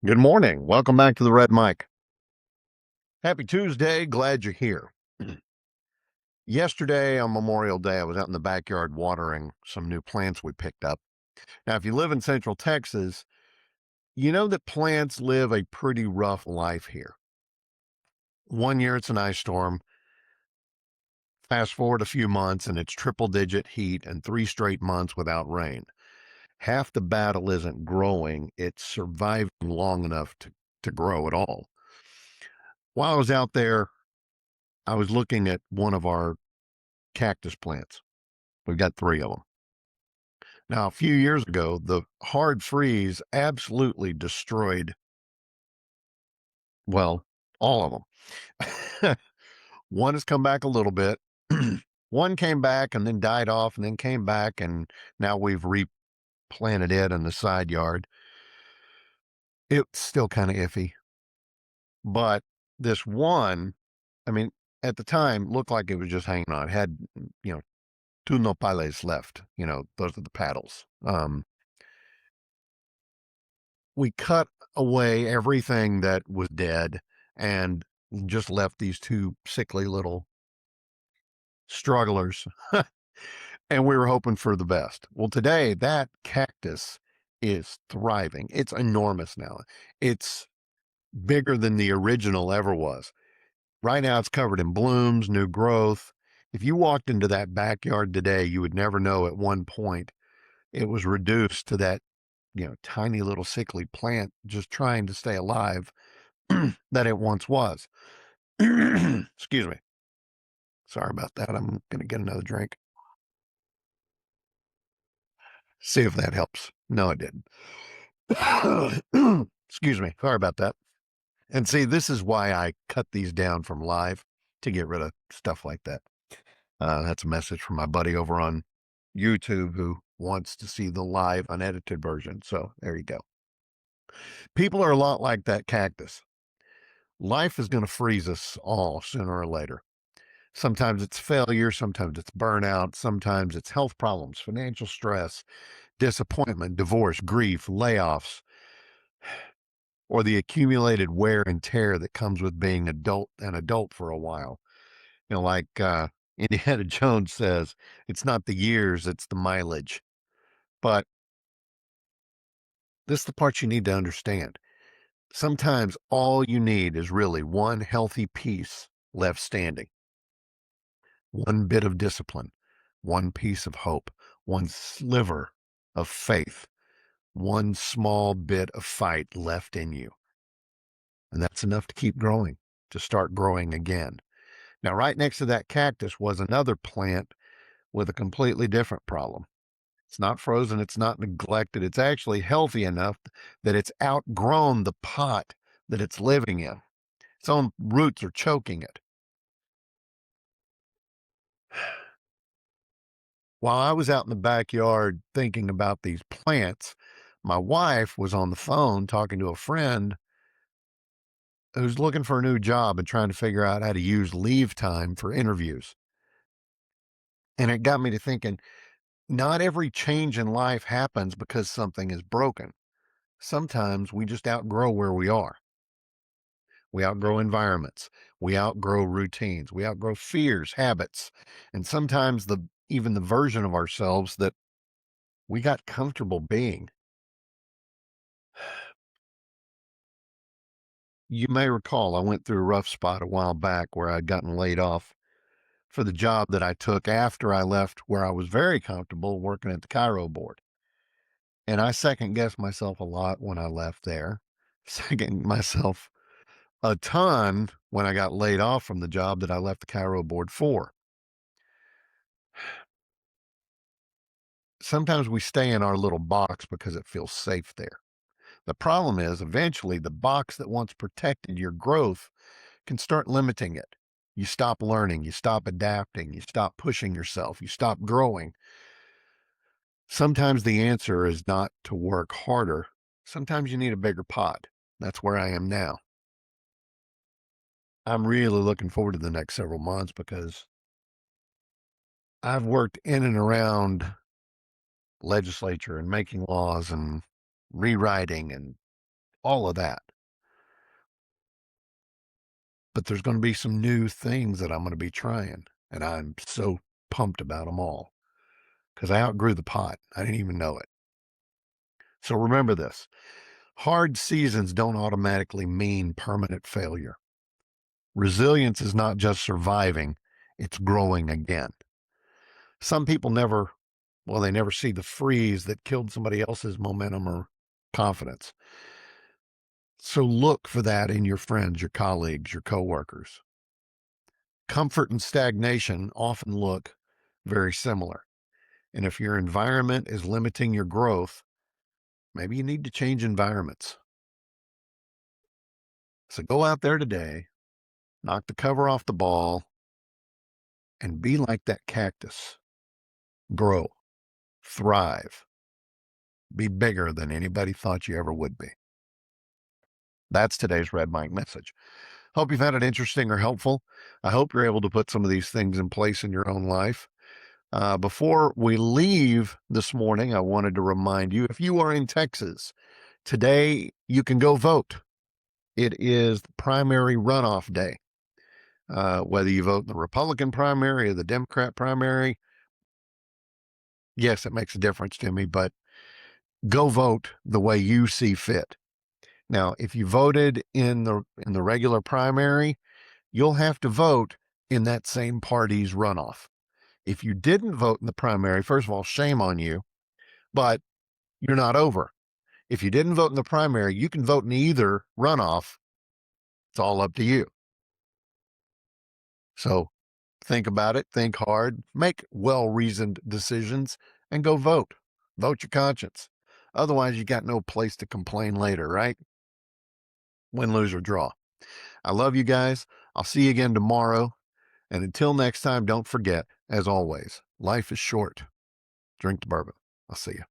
Good morning. Welcome back to the Red Mic. Happy Tuesday. Glad you're here. Yesterday on Memorial Day, I was out in the backyard watering some new plants we picked up. Now, if you live in Central Texas, you know that plants live a pretty rough life here. One year it's an ice storm. Fast forward a few months and it's triple digit heat and 3 straight months without rain. Half the battle isn't growing, it's surviving long enough to grow at all. While I was out there, I was looking at one of our cactus plants. We've got 3 of them. Now, a few years ago, the hard freeze absolutely destroyed, well, all of them. One has come back a little bit. One came back and then died off and then came back, and now we've replanted it in the side yard. It's still kind of iffy. But this one, I mean, at the time, looked like it was just hanging on. It had, you know, 2 nopales left. Those are the paddles. We cut away everything that was dead and just left these 2 sickly little strugglers. And we were hoping for the best. Well, today that cactus is thriving. It's enormous now. It's bigger than the original ever was. Right now it's covered in blooms, new growth. If you walked into that backyard today, you would never know at one point it was reduced to that, tiny little sickly plant just trying to stay alive that it once was. Excuse me. Sorry about that. I'm going to get another drink. See if that helps. No, it didn't. Excuse me. Sorry about that. And see, this is why I cut these down from live, to get rid of stuff like that. That's a message from my buddy over on YouTube who wants to see the live unedited version. So there you go. People are a lot like that cactus. Life is going to freeze us all sooner or later. Sometimes it's failure, sometimes it's burnout, sometimes it's health problems, financial stress, disappointment, divorce, grief, layoffs, or the accumulated wear and tear that comes with being an adult for a while. Like Indiana Jones says, it's not the years, it's the mileage. But this is the part you need to understand. Sometimes all you need is really one healthy piece left standing, one bit of discipline, one piece of hope, one sliver of faith, one small bit of fight left in you. And that's enough to keep growing, to start growing again. Now, right next to that cactus was another plant with a completely different problem. It's not frozen, it's not neglected, it's actually healthy enough that it's outgrown the pot that it's living in. Its own roots are choking it. While I was out in the backyard thinking about these plants, my wife was on the phone talking to a friend who's looking for a new job and trying to figure out how to use leave time for interviews. And it got me to thinking, not every change in life happens because something is broken. Sometimes we just outgrow where we are. We outgrow environments. We outgrow routines. We outgrow fears, habits, and sometimes even the version of ourselves that we got comfortable being. You may recall I went through a rough spot a while back where I'd gotten laid off for the job that I took after I left where I was very comfortable working at the Cairo board. And I second guessed myself a lot when I left there. Second myself a ton when I got laid off from the job that I left the Cairo board for. Sometimes we stay in our little box because it feels safe there. The problem is eventually the box that once protected your growth can start limiting it. You stop learning, you stop adapting, you stop pushing yourself, you stop growing. Sometimes the answer is not to work harder. Sometimes you need a bigger pot. That's where I am now. I'm really looking forward to the next several months because I've worked in and around legislature and making laws and rewriting and all of that. But there's going to be some new things that I'm going to be trying. And I'm so pumped about them all because I outgrew the pot. I didn't even know it. So remember this: hard seasons don't automatically mean permanent failure. Resilience is not just surviving, it's growing again. Some people they never see the freeze that killed somebody else's momentum or confidence. So look for that in your friends, your colleagues, your coworkers. Comfort and stagnation often look very similar. And if your environment is limiting your growth, maybe you need to change environments. So go out there today, knock the cover off the ball, and be like that cactus. Grow, thrive, be bigger than anybody thought you ever would be. That's today's Red Mic message. Hope you found it interesting or helpful. I hope you're able to put some of these things in place in your own life. Before we leave this morning, I wanted to remind you, if you are in Texas, today you can go vote. It is the primary runoff day. Whether you vote in the Republican primary or the Democrat primary, yes, it makes a difference to me, but go vote the way you see fit. Now, if you voted in the regular primary, you'll have to vote in that same party's runoff. If you didn't vote in the primary, first of all, shame on you, but you're not over. If you didn't vote in the primary, you can vote in either runoff. It's all up to you. So think about it, think hard, make well-reasoned decisions, and go vote. Vote your conscience. Otherwise, you got no place to complain later, right? Win, lose, or draw. I love you guys. I'll see you again tomorrow. And until next time, don't forget, as always, life is short. Drink the bourbon. I'll see you.